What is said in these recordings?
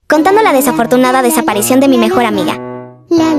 contando la desafortunada desaparición de mi mejor amiga.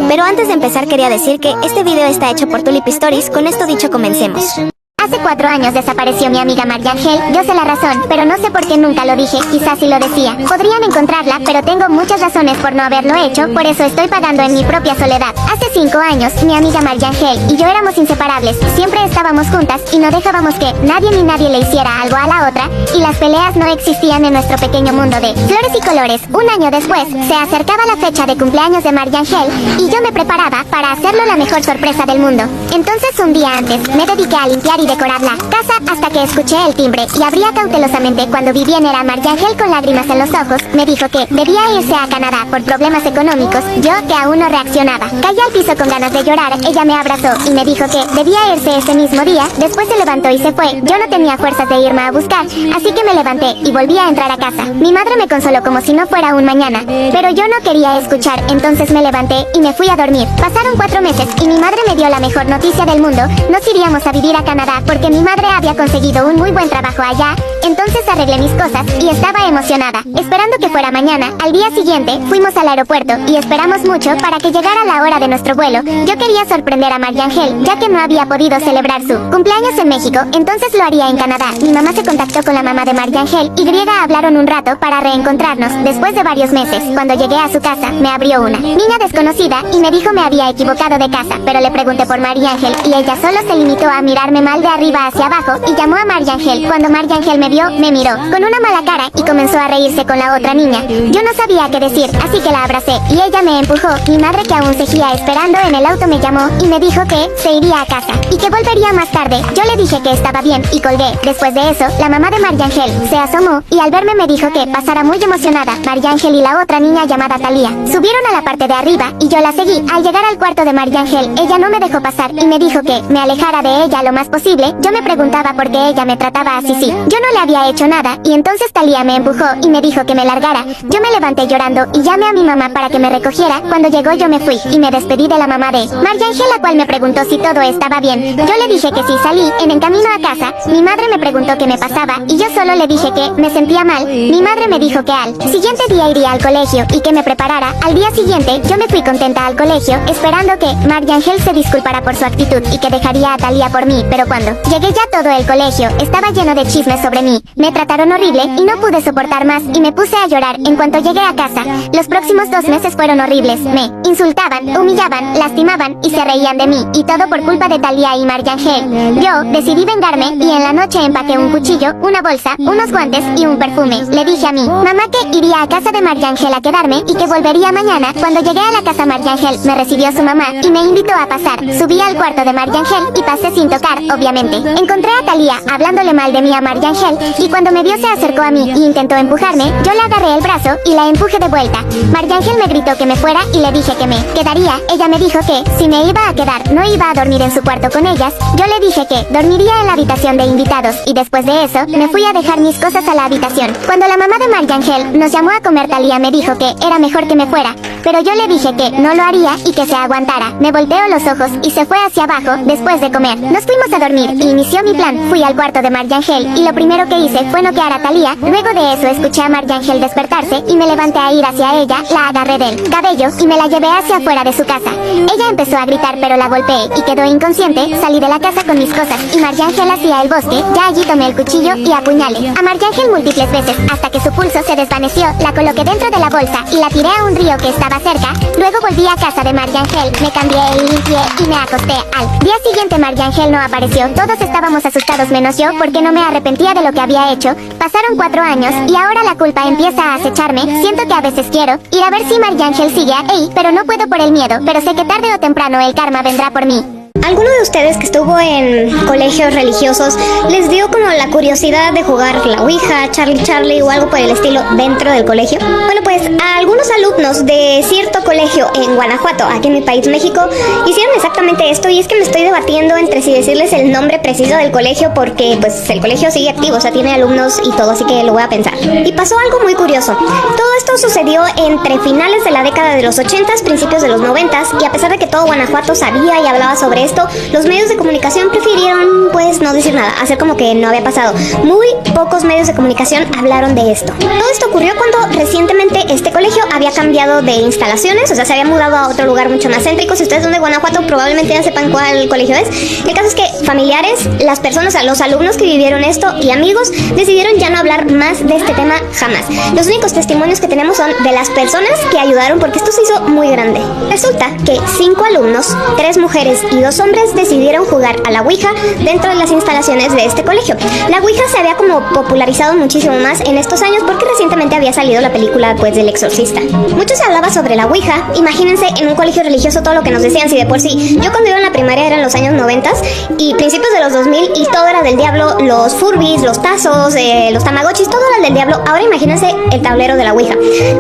Pero antes de empezar quería decir que este video está hecho por Tulip Stories. Con esto dicho, comencemos. Hace 4 años desapareció mi amiga Mariangel. Yo sé la razón, pero no sé por qué nunca lo dije. Quizás si lo decía, podrían encontrarla, pero tengo muchas razones por no haberlo hecho. Por eso estoy pagando en mi propia soledad. Hace 5 años, mi amiga Mariangel y yo éramos inseparables. Siempre estábamos juntas y no dejábamos que nadie le hiciera algo a la otra. Y las peleas no existían en nuestro pequeño mundo de flores y colores. Un año después, se acercaba la fecha de cumpleaños de Mariangel y yo me preparaba para hacerlo la mejor sorpresa del mundo. Entonces, un día antes, me dediqué a limpiar y decorar la casa hasta que escuché el timbre y abría cautelosamente. Cuando vi bien era Mariangel con lágrimas en los ojos. Me dijo que debía irse a Canadá por problemas económicos. Yo, que aún no reaccionaba, caí al piso con ganas de llorar. Ella me abrazó y me dijo que debía irse ese mismo día. Después se levantó y se fue. Yo no tenía fuerzas de irme a buscar, así que me levanté y volví a entrar a casa. Mi madre me consoló como si no fuera un mañana, pero yo no quería escuchar. Entonces me levanté y me fui a dormir. Pasaron 4 meses y mi madre me dio la mejor noticia del mundo. Nos iríamos a vivir a Canadá porque mi madre había conseguido un muy buen trabajo allá. Entonces arreglé mis cosas y estaba emocionada, esperando que fuera mañana. Al día siguiente, fuimos al aeropuerto y esperamos mucho para que llegara la hora de nuestro vuelo. Yo quería sorprender a Mariangel, ya que no había podido celebrar su cumpleaños en México, entonces lo haría en Canadá. Mi mamá se contactó con la mamá de Mariangel y griega hablaron un rato para reencontrarnos. Después de varios meses, cuando llegué a su casa, me abrió una niña desconocida y me dijo me había equivocado de casa, pero le pregunté por Mariangel y ella solo se limitó a mirarme mal de arriba hacia abajo y llamó a Mariangel. Cuando Mariangel me vio, me miró con una mala cara y comenzó a reírse con la otra niña. Yo no sabía qué decir, así que la abracé y ella me empujó. Mi madre, que aún seguía esperando en el auto, me llamó y me dijo que se iría a casa y que volvería más tarde. Yo le dije que estaba bien y colgué. Después de eso, la mamá de Mariangel se asomó y al verme me dijo que pasara muy emocionada. Mariangel y la otra niña llamada Talía subieron a la parte de arriba y yo la seguí. Al llegar al cuarto de Mariangel, ella no me dejó pasar y me dijo que me alejara de ella lo más posible. Yo me preguntaba por qué ella me trataba así. Yo no le había hecho nada y entonces Talía me empujó y me dijo que me largara. Yo me levanté llorando y llamé a mi mamá para que me recogiera. Cuando llegó yo me fui y me despedí de la mamá de Mariangel, la cual me preguntó si todo estaba bien. Yo le dije que sí. Salí. En el camino a casa, mi madre me preguntó qué me pasaba y yo solo le dije que me sentía mal. Mi madre me dijo que al siguiente día iría al colegio y que me preparara. Al día siguiente yo me fui contenta al colegio, esperando que Mariangel se disculpara por su actitud y que dejaría a Talía por mí. Pero cuando llegué ya todo el colegio estaba lleno de chismes sobre mí. Me trataron horrible y no pude soportar más y me puse a llorar. En cuanto llegué a casa, los próximos 2 meses fueron horribles. Me insultaban, humillaban, lastimaban y se reían de mí, y todo por culpa de Talía y Mariangel. Yo decidí vengarme y en la noche empaqué un cuchillo, una bolsa, unos guantes y un perfume. Le dije a mi mamá que iría a casa de Mariangel a quedarme y que volvería mañana. Cuando llegué a la casa, Mariangel me recibió su mamá y me invitó a pasar. Subí al cuarto de Mariangel y pasé sin tocar, obviamente. Encontré a Talía hablándole mal de mí a Mariangel y cuando me vio se acercó a mí y intentó empujarme. Yo le agarré el brazo y la empujé de vuelta. Mariangel me gritó que me fuera y le dije que me quedaría. Ella me dijo que si me iba a quedar no iba a dormir en su cuarto con ellas. Yo le dije que dormiría en la habitación de invitados y después de eso me fui a dejar mis cosas a la habitación. Cuando la mamá de Mariangel nos llamó a comer, Talía me dijo que era mejor que me fuera, pero yo le dije que no lo haría y que se aguantara. Me volteó los ojos y se fue hacia abajo. Después de comer, nos fuimos a dormir y inició mi plan. Fui al cuarto de Mariangel y lo primero que hice fue noquear a Talía. Luego de eso escuché a Mariangel despertarse y me levanté a ir hacia ella. La agarré del cabello y me la llevé hacia afuera de su casa. Ella empezó a gritar, pero la golpeé y quedó inconsciente. Salí de la casa con mis cosas y Mariangel hacia el bosque. Ya allí tomé el cuchillo y apuñalé a Mariangel múltiples veces hasta que su pulso se desvaneció. La coloqué dentro de la bolsa y la tiré a un río que estaba cerca. Luego volví a casa de Mariangel, me cambié y limpié y me acosté. Al día siguiente Mariangel no apareció. Todos estábamos asustados menos yo, porque no me arrepentía de lo que había hecho. Pasaron 4 años y ahora la culpa empieza a acecharme. Siento que a veces quiero ir a ver si Mariangel sigue ahí, pero no puedo por el miedo. Pero sé que tarde o temprano el karma vendrá por mí. ¿Alguno de ustedes que estuvo en colegios religiosos les dio como la curiosidad de jugar la Ouija, Charlie o algo por el estilo dentro del colegio? Bueno, pues a algunos alumnos de cierto colegio en Guanajuato, aquí en mi país, México, hicieron exactamente esto, y es que me estoy debatiendo entre si decirles el nombre preciso del colegio, porque pues el colegio sigue activo, o sea, tiene alumnos y todo, así que lo voy a pensar. Y pasó algo muy curioso. Todo esto sucedió entre finales de la década de los 80s, principios de los 90s, y a pesar de que todo Guanajuato sabía y hablaba sobre esto, los medios de comunicación prefirieron pues no decir nada, hacer como que no había pasado. Muy pocos medios de comunicación hablaron de esto. Todo esto ocurrió cuando recientemente este colegio había cambiado de instalaciones, o sea, se había mudado a otro lugar mucho más céntrico. Si ustedes son de Guanajuato, probablemente ya sepan cuál colegio es. El caso es que familiares, las personas, o sea, los alumnos que vivieron esto y amigos decidieron ya no hablar más de este tema jamás. Los únicos testimonios que tenemos son de las personas que ayudaron, porque esto se hizo muy grande. Resulta que 5 alumnos, 3 mujeres y 2 hombres decidieron jugar a la Ouija dentro de las instalaciones de este colegio. La Ouija se había como popularizado muchísimo más en estos años porque recientemente había salido la película pues del Exorcista. Mucho se hablaba sobre la Ouija. Imagínense en un colegio religioso todo lo que nos decían. Si de por sí, yo cuando iba en la primaria eran los años 90 y principios de los 2000 y todo era del diablo, los Furbies, los tazos, los tamagotchis, todo era del diablo. Ahora imagínense el tablero de la Ouija.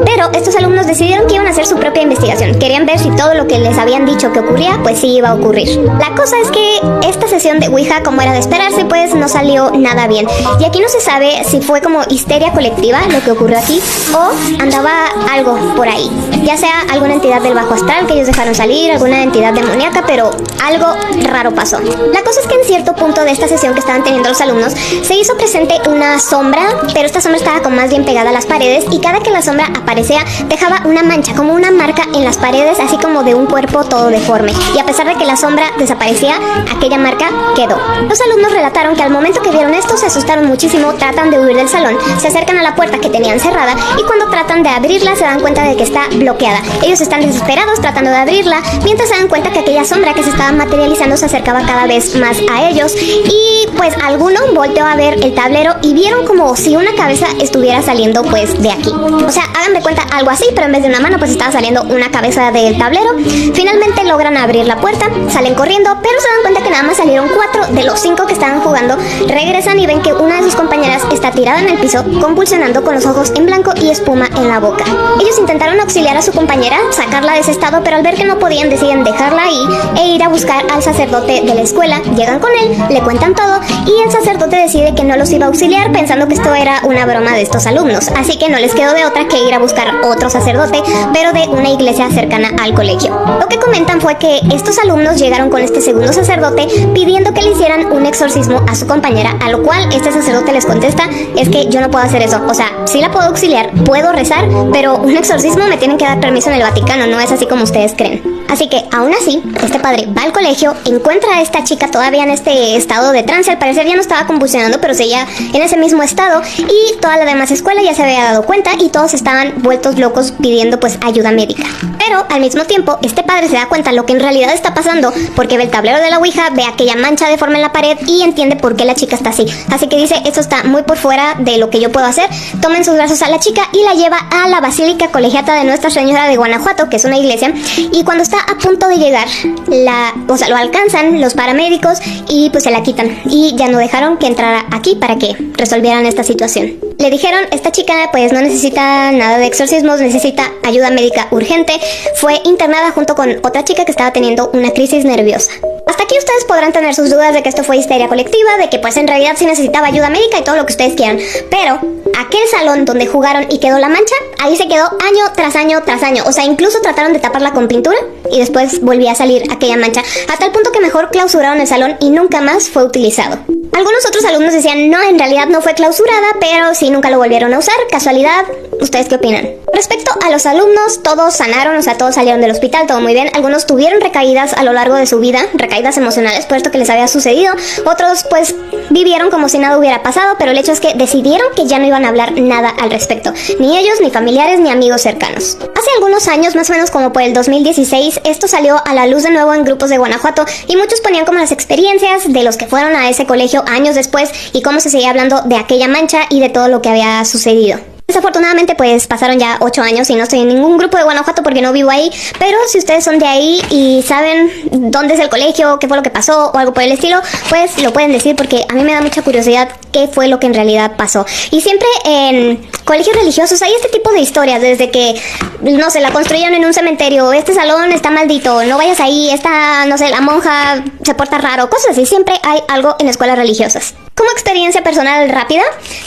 Pero estos alumnos decidieron que iban a hacer su propia investigación. Querían ver si todo lo que les habían dicho que ocurría, pues sí iba a ocurrir. La cosa es que esta sesión de Ouija, como era de esperarse, pues no salió nada bien. Y aquí no se sabe si fue como histeria colectiva lo que ocurrió aquí o andaba algo por ahí. Ya sea alguna entidad del bajo astral que ellos dejaron salir, alguna entidad demoníaca, pero algo raro pasó. La cosa es que en cierto punto de esta sesión que estaban teniendo los alumnos, se hizo presente una sombra, pero esta sombra estaba como más bien pegada a las paredes y cada que la sombra aparecía dejaba una mancha, como una marca en las paredes, así como de un cuerpo todo deforme. Y a pesar de que la sombra desaparecía, aquella marca quedó. Los alumnos relataron que al momento que vieron esto se asustaron muchísimo, tratan de huir del salón, se acercan a la puerta que tenían cerrada y cuando tratan de abrirla se dan cuenta de que está bloqueada. Ellos están desesperados tratando de abrirla, mientras se dan cuenta que aquella sombra que se estaba materializando se acercaba cada vez más a ellos y pues alguno volteó a ver el tablero y vieron como si una cabeza estuviera saliendo pues de aquí. O sea, hagan de cuenta algo así, pero en vez de una mano pues estaba saliendo una cabeza del tablero. Finalmente logran abrir la puerta, salen corriendo, pero se dan cuenta que nada más salieron 4 de los 5 que estaban jugando. Regresan y ven que una de sus compañeras está tirada en el piso, convulsionando con los ojos en blanco y espuma en la boca. Ellos intentaron auxiliar a su compañera, sacarla de ese estado, pero al ver que no podían deciden dejarla ahí e ir a buscar al sacerdote de la escuela. Llegan con él, le cuentan todo y el sacerdote decide que no los iba a auxiliar pensando que esto era una broma de estos alumnos, así que no les quedó de otra que ir a buscar otro sacerdote, pero de una iglesia cercana al colegio. Lo que comentan fue que estos alumnos llegaron con este segundo sacerdote pidiendo que le hicieran un exorcismo a su compañera, a lo cual este sacerdote les contesta, es que yo no puedo hacer eso, o sea, sí la puedo auxiliar, puedo rezar, pero un exorcismo me tienen que dar permiso en el Vaticano, no es así como ustedes creen. Así que aún así, este padre va al colegio, encuentra a esta chica todavía en este estado de trance, al parecer ya no estaba convulsionando, pero seguía en ese mismo estado y toda la demás escuela ya se había dado cuenta y todos estaban vueltos locos pidiendo pues ayuda médica. Pero al mismo tiempo, este padre se da cuenta lo que en realidad está pasando porque ve el tablero de la Ouija, ve aquella mancha deforme en la pared y entiende por qué la chica está así. Así que dice, esto está muy por fuera de lo que yo puedo hacer. Toma en sus brazos a la chica y la lleva a la Basílica Colegiata de Nuestra Señora de Guanajuato, que es una iglesia, y cuando está a punto de llegar, lo alcanzan los paramédicos y pues se la quitan y ya no dejaron que entrara aquí para que resolvieran esta situación. Le dijeron, esta chica pues no necesita nada de exorcismos, necesita ayuda médica urgente. Fue internada junto con otra chica que estaba teniendo una crisis nerviosa. Hasta aquí ustedes podrán tener sus dudas de que esto fue histeria colectiva, de que pues en realidad sí necesitaba ayuda médica y todo lo que ustedes quieran. Pero aquel salón donde jugaron y quedó la mancha, ahí se quedó año tras año tras año. O sea, incluso trataron de taparla con pintura y después volvía a salir aquella mancha, a tal punto que mejor clausuraron el salón y nunca más fue utilizado. Algunos otros alumnos decían, no, en realidad no fue clausurada, pero sí nunca lo volvieron a usar. Casualidad, ¿ustedes qué opinan? Respecto a los alumnos, todos sanaron, o sea, todos salieron del hospital, todo muy bien. Algunos tuvieron recaídas a lo largo de su vida, recaídas emocionales por esto que les había sucedido. Otros, pues, vivieron como si nada hubiera pasado, pero el hecho es que decidieron que ya no iban a hablar nada al respecto. Ni ellos, ni familiares, ni amigos cercanos. Hace algunos años, más o menos como por el 2016, esto salió a la luz de nuevo en grupos de Guanajuato y muchos ponían como las experiencias de los que fueron a ese colegio años después y cómo se seguía hablando de aquella mancha y de todo lo que había sucedido. Desafortunadamente pues pasaron ya 8 años y no estoy en ningún grupo de Guanajuato porque no vivo ahí, pero si ustedes son de ahí y saben dónde es el colegio, qué fue lo que pasó o algo por el estilo, pues lo pueden decir porque a mí me da mucha curiosidad qué fue lo que en realidad pasó. Y siempre en colegios religiosos hay este tipo de historias, desde que, no sé, la construyeron en un cementerio, este salón está maldito, no vayas ahí, esta, no sé, la monja se porta raro, cosas así, siempre hay algo en escuelas religiosas. Como experiencia personal rápida,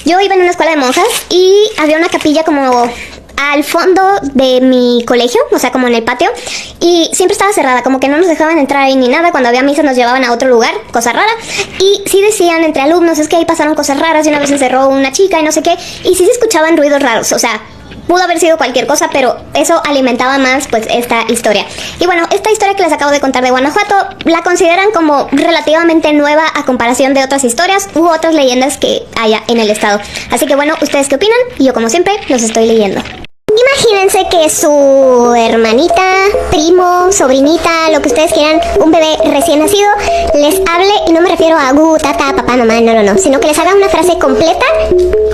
yo iba en una escuela de monjas y había una capilla como al fondo de mi colegio, o sea, como en el patio, y siempre estaba cerrada, como que no nos dejaban entrar ahí ni nada. Cuando había misa nos llevaban a otro lugar, cosa rara, y sí decían entre alumnos, es que ahí pasaron cosas raras, y una vez se encerró una chica y no sé qué, y sí se escuchaban ruidos raros, o sea, pudo haber sido cualquier cosa, pero eso alimentaba más, pues, esta historia. Y bueno, esta historia que les acabo de contar de Guanajuato, la consideran como relativamente nueva a comparación de otras historias u otras leyendas que haya en el estado. Así que bueno, ¿ustedes qué opinan? Y yo, como siempre, los estoy leyendo. Imagínense que su hermanita, primo, sobrinita, lo que ustedes quieran, un bebé recién nacido, les hable, y no me refiero a tata, papá, mamá, no, sino que les haga una frase completa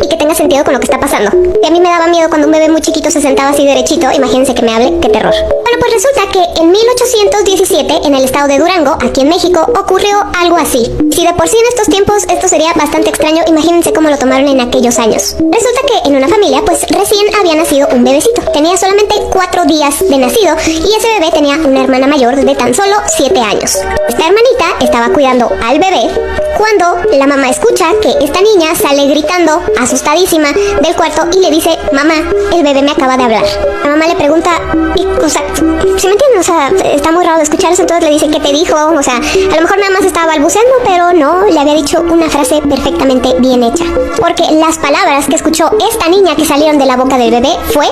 y que tenga sentido con lo que está pasando. Y a mí me daba miedo cuando un bebé muy chiquito se sentaba así derechito. Imagínense que me hable, qué terror. Bueno, pues resulta que en 1817, en el estado de Durango, aquí en México, ocurrió algo así. Si de por sí en estos tiempos esto sería bastante extraño, imagínense cómo lo tomaron en aquellos años. Resulta que en una familia, pues recién había nacido un bebecito. Tenía solamente 4 días de nacido, y ese bebé tenía una hermana mayor de tan solo 7 años. Esta hermanita estaba cuidando al bebé cuando la mamá escucha que esta niña sale gritando, asustadísima, del cuarto y le dice: mamá, el bebé me acaba de hablar. La mamá le pregunta, o sea, ¿sí me entienden? O sea, está muy raro de escuchar eso. Entonces le dice: ¿qué te dijo? O sea, a lo mejor nada más estaba balbuceando, pero no, le había dicho una frase perfectamente bien hecha. Porque las palabras que escuchó esta niña que salieron de la boca del bebé fue: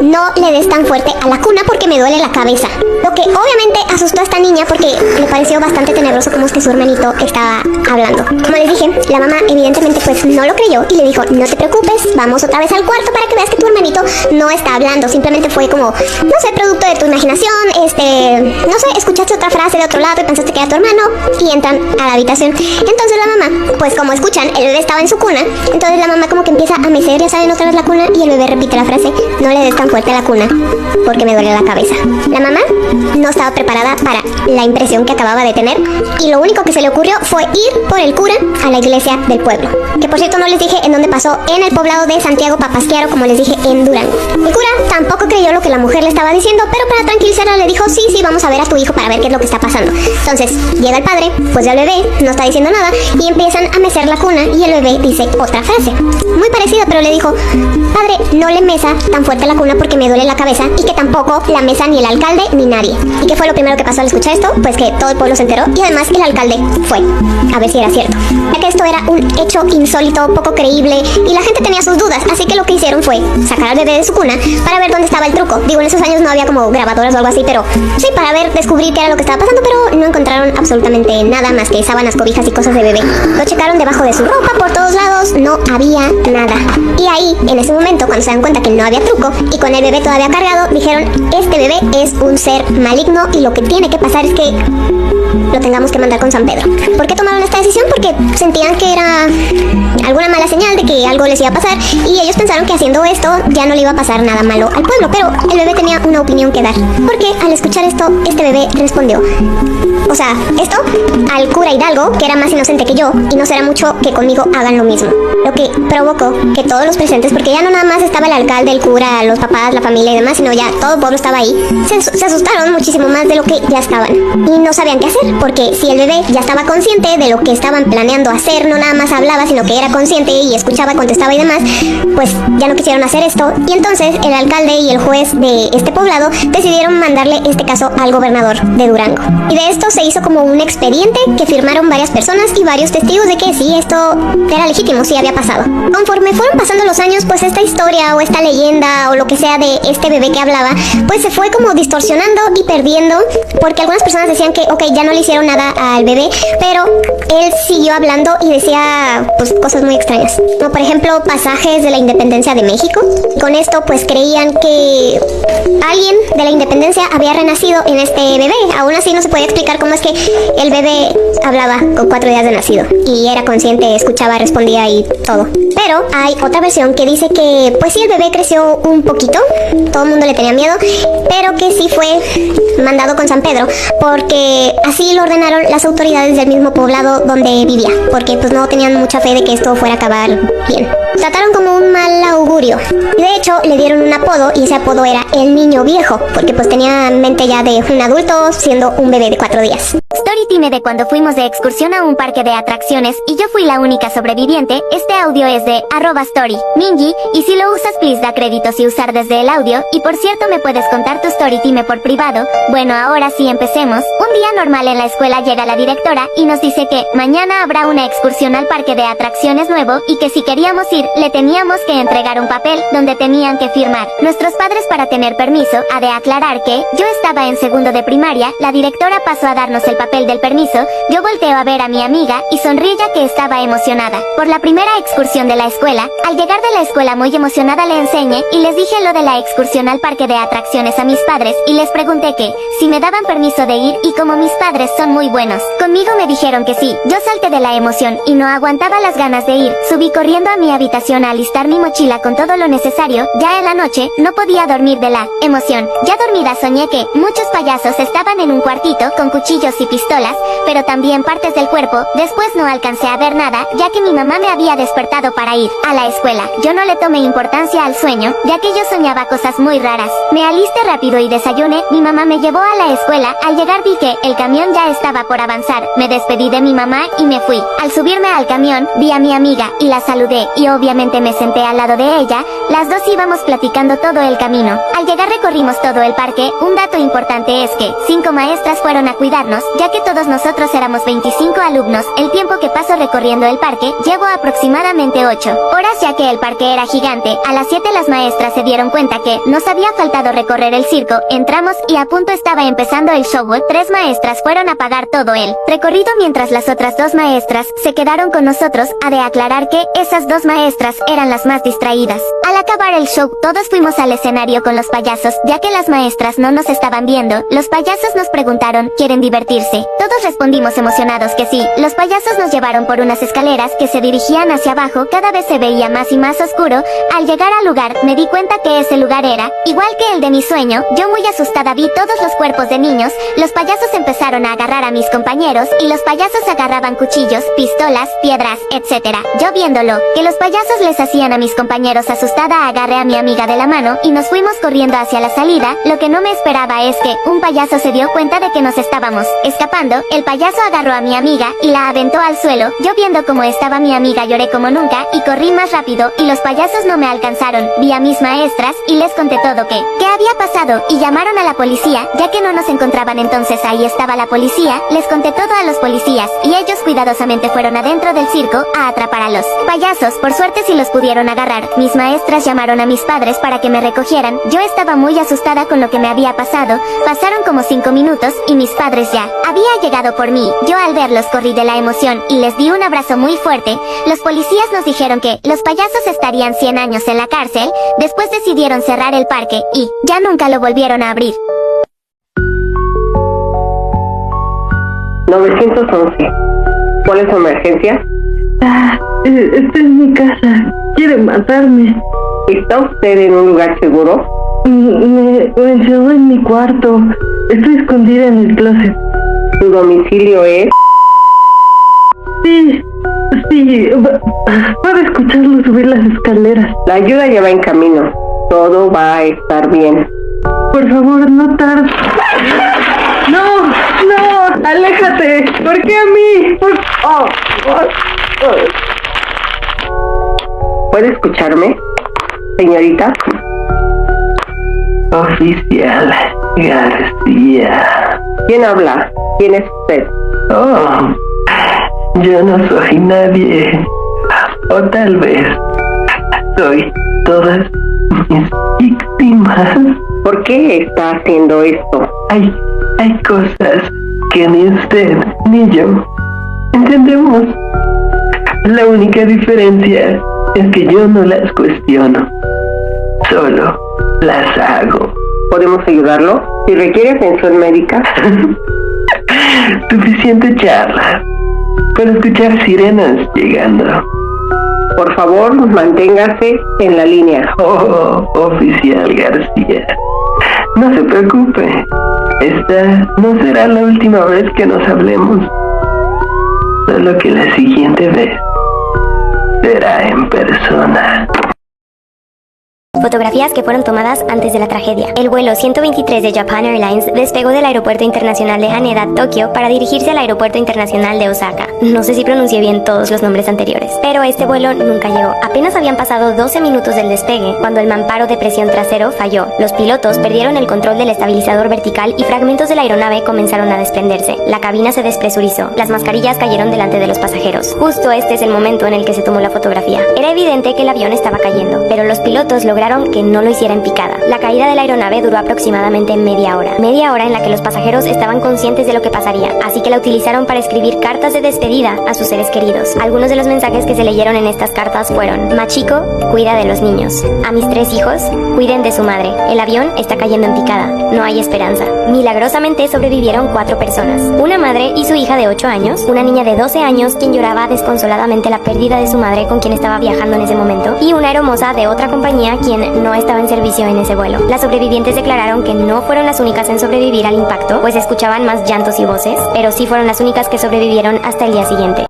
no le des tan fuerte a la cuna porque me duele la cabeza. Lo que obviamente asustó a esta niña porque le pareció bastante tenebroso cómo es que su hermanito estaba hablando. Como les dije, la mamá evidentemente pues no lo creyó y le dijo: no te preocupes, vamos otra vez al cuarto para que veas que tu hermanito no está hablando. Simplemente fue como, no sé, producto de tu imaginación, no sé, escuchaste otra frase de otro lado y pensaste que era tu hermano, y entran a la habitación. Entonces la mamá, pues como escuchan, el bebé estaba en su cuna, entonces la mamá como que empieza a mecer, ya saben, otra vez la cuna, y el bebé repite la frase: no le des tan fuerte a la cuna porque me duele la cabeza. La mamá no estaba preparada para la impresión que acababa de tener, y lo único que se le ocurrió fue ir por el cura a la iglesia del pueblo, que por cierto no les dije en dónde pasó, en el poblado de Santiago Papasquiaro, como les dije, en Durango. El cura tampoco creyó lo que la mujer le estaba diciendo, pero para tranquilizarla le dijo: sí, vamos a ver a tu hijo para ver qué es lo que está pasando. Entonces llega el padre, pues ya el bebé no está diciendo nada, y empiezan a mecer la cuna, y el bebé dice otra frase muy parecida, pero le dijo: padre, no le mesa tan fuerte la cuna porque me duele la cabeza, y que tampoco la mesa ni el alcalde ni nadie. ¿Y qué fue lo primero que pasó al escuchar esto? Pues que todo el pueblo se enteró, y además el alcalde fue a ver si era cierto, ya que esto era un hecho insólito, poco creíble, y la gente tenía sus dudas. Así que lo que hicieron fue sacar al bebé de su cuna para ver dónde estaba el truco. Digo, en esos años no había como grabadoras o algo así, pero sí, para descubrir qué era lo que estaba pasando, pero no encontraron absolutamente nada más que sábanas, cobijas y cosas de bebé. Lo checaron debajo de su ropa, por todos lados, no había nada. Y ahí, en ese momento, cuando se dan cuenta que no había truco y con el bebé todavía cargado, dijeron: este bebé es un ser maligno y lo que tiene que pasar es que lo tengamos que mandar con San Pedro. ¿Por qué tomaron esta decisión? Porque sentían que era alguna mala señal de que algo les iba a pasar, y ellos pensaron que haciendo esto ya no le iba a pasar nada malo al pueblo. Pero el bebé tenía una opinión que dar, porque al escuchar esto, este bebé respondió, o sea, esto al cura Hidalgo, que era más inocente que yo, y no será mucho que conmigo hagan lo mismo. Lo que provocó que todos los presentes, porque ya no nada más estaba el alcalde, el cura, los papás, la familia y demás, sino ya todo el pueblo estaba ahí, se asustaron muchísimo más de lo que ya estaban, y no sabían qué hacer, porque si el bebé ya estaba consciente de lo que estaban planeando hacer, no nada más hablaba, sino que era consciente y escuchaba, contestaba y demás, pues ya no quisieron hacer esto. Y entonces el alcalde y el juez de este poblado decidieron mandarle este caso al gobernador de Durango, y de esto se hizo como un expediente que firmaron varias personas y varios testigos de que sí, esto era legítimo, sí había pasado. Conforme fueron pasando los años, pues esta historia o esta leyenda o lo que sea de este bebé que hablaba, pues se fue como distorsionando y perdiendo, porque algunas personas decían que ok, ya no le hicieron nada al bebé, pero él siguió hablando y decía pues cosas muy extrañas, como por ejemplo pasajes de la independencia de México. Con esto pues creían que alguien de la independencia había renacido en este bebé. Aún así no se podía explicar cómo es que el bebé hablaba con 4 días de nacido y era consciente, escuchaba, respondía y todo. Pero hay otra versión que dice que pues sí, el bebé creció un poquito, todo el mundo le tenía miedo, pero que sí fue mandado con San Pedro, porque así lo ordenaron las autoridades del mismo poblado donde vivía, porque pues no tenían mucha fe de que esto fuera a acabar bien. Trataron como un mal augurio, y de hecho le dieron un apodo, y ese apodo era el niño viejo, porque pues tenía mente ya de un adulto siendo un bebé de 4 días. Story time de cuando fuimos de excursión a un parque de atracciones y yo fui la única sobreviviente. Este audio es de @story Mingy, y si lo usas please da créditos y usar desde el audio. Y por cierto me puedes contar tu story time por privado. Bueno, ahora sí empecemos. Un día normal en la escuela llega la directora y nos dice que mañana habrá una excursión al parque de atracciones nuevo y que si queríamos ir le teníamos que entregar un papel donde tenían que firmar nuestros padres para tener permiso. Ha de aclarar que yo estaba en segundo de primaria. La directora pasó a darnos el papel del permiso. Yo volteo a ver a mi amiga y sonríe ya que estaba emocionada por la primera excursión de la escuela. Al llegar de la escuela muy emocionada le enseñé y les dije lo de la excursión al parque de atracciones a mis padres y les pregunté que si me daban permiso de ir, y como mis padres son muy buenos conmigo me dijeron que sí. Yo salté de la emoción y no aguantaba las ganas de ir. Subí corriendo a mi habitación a alistar mi mochila con todo lo necesario. Ya en la noche no podía dormir de la emoción. Ya dormida soñé que muchos payasos estaban en un cuartito con cuchillos y pistolas, pero también partes del cuerpo. Después no alcancé a ver nada, ya que mi mamá me había despertado para ir a la escuela. Yo no le tomé importancia al sueño, ya que yo soñaba cosas muy raras. Me alisté rápido y desayuné. Mi mamá me llevó a la escuela. Al llegar vi que el camión ya estaba por avanzar. Me despedí de mi mamá y me fui. Al subirme al camión, vi a mi amiga y la saludé y obviamente me senté al lado de ella. Las dos íbamos platicando todo el camino. Al llegar recorrimos todo el parque. Un dato importante es que 5 maestras fueron a cuidarnos, ya que todos nosotros éramos 25 alumnos. El tiempo que paso recorriendo el parque, llevo aproximadamente 8 horas ya que el parque era gigante. A las 7 las maestras se dieron cuenta que nos había faltado recorrer el circo. Entramos y a punto estaba empezando el show. 3 maestras fueron a pagar todo el recorrido mientras las otras 2 maestras se quedaron con nosotros. Ha de aclarar que esas 2 maestras eran las más distraídas. Al acabar el show, todos fuimos al escenario con los payasos, ya que las maestras no nos estaban viendo. Los payasos nos preguntaron, ¿quieren divertirse? Todos respondimos emocionados que sí. Los payasos nos llevaron por unas escaleras que se dirigían hacia abajo. Cada vez se veía más y más oscuro. Al llegar al lugar, me di cuenta que ese lugar era igual que el de mi sueño. Yo muy asustada vi todos los cuerpos de niños. Los payasos empezaron a agarrar a mis compañeros y los payasos agarraban cuchillos, pistolas, piedras, etc. Yo viéndolo, que los payasos les hacían a mis compañeros, asustada agarré a mi amiga de la mano y nos fuimos corriendo hacia la salida. Lo que no me esperaba es que un payaso se dio cuenta de que nos estábamos escapando. El payaso agarró a mi amiga y la aventó al suelo. Yo viendo cómo estaba mi amiga lloré como nunca y corrí más rápido y los payasos no me alcanzaron. Vi a mis maestras y les conté todo qué había pasado y llamaron a la policía, ya que no nos encontraban. Entonces ahí estaba la policía. Les conté todo a los policías y ellos cuidadosamente fueron adentro del circo a atrapar a los payasos. Por suerte sí los pudieron agarrar. Mis maestras llamaron a mis padres para que me recogieran. Yo estaba muy asustada con lo que me había pasado. Pasaron como 5 minutos y mis padres ya había llegado por mí. Yo al verlos corrí de la emoción y les di un abrazo muy fuerte. Los policías nos dijeron que los payasos estarían 100 años en la cárcel. Después decidieron cerrar el parque y ya nunca lo volvieron a abrir. 911. ¿Cuál es su emergencia? Esta es mi casa. Quiere matarme. ¿Está usted en un lugar seguro? Me encerró en mi cuarto. Estoy escondida en el closet. ¿Su domicilio es? Sí. Puedo escucharlo subir las escaleras. La ayuda ya va en camino. Todo va a estar bien. Por favor, no tardes. ¡No! ¡Aléjate! ¿Por qué a mí? ¿Puede escucharme, señorita? Oficial García. ¿Quién habla? ¿Quién es usted? Oh, yo no soy nadie. O tal vez soy todas mis víctimas. ¿Por qué está haciendo esto? Hay cosas que ni usted ni yo entendemos. La única diferencia es que yo no las cuestiono, solo las hago. ¿Podemos ayudarlo? Si requiere atención médica. Suficiente charla para escuchar sirenas llegando. Por favor, manténgase en la línea. Oh, oficial García, no se preocupe. Esta no será la última vez que nos hablemos. Solo que la siguiente vez será en persona. Fotografías que fueron tomadas antes de la tragedia. El vuelo 123 de Japan Airlines despegó del aeropuerto internacional de Haneda, Tokio, para dirigirse al aeropuerto internacional de Osaka. No sé si pronuncié bien todos los nombres anteriores, pero este vuelo nunca llegó. Apenas habían pasado 12 minutos del despegue cuando el mamparo de presión trasero falló. Los pilotos perdieron el control del estabilizador vertical y fragmentos de la aeronave comenzaron a desprenderse. La cabina se despresurizó. Las mascarillas cayeron delante de los pasajeros. Justo este es el momento en el que se tomó la fotografía. Era evidente que el avión estaba cayendo, pero los pilotos lograron que no lo hiciera en picada. La caída de la aeronave duró aproximadamente media hora en la que los pasajeros estaban conscientes de lo que pasaría, así que la utilizaron para escribir cartas de despedida a sus seres queridos. Algunos de los mensajes que se leyeron en estas cartas fueron: Machiko, cuida de los niños. A mis 3 hijos, cuiden de su madre. El avión está cayendo en picada. No hay esperanza. Milagrosamente sobrevivieron 4 personas. Una madre y su hija de 8 años, una niña de 12 años quien lloraba desconsoladamente la pérdida de su madre con quien estaba viajando en ese momento, y una aeromoza de otra compañía quien no estaba en servicio en ese vuelo. Las sobrevivientes declararon que no fueron las únicas en sobrevivir al impacto, pues escuchaban más llantos y voces, pero sí fueron las únicas que sobrevivieron hasta el día siguiente.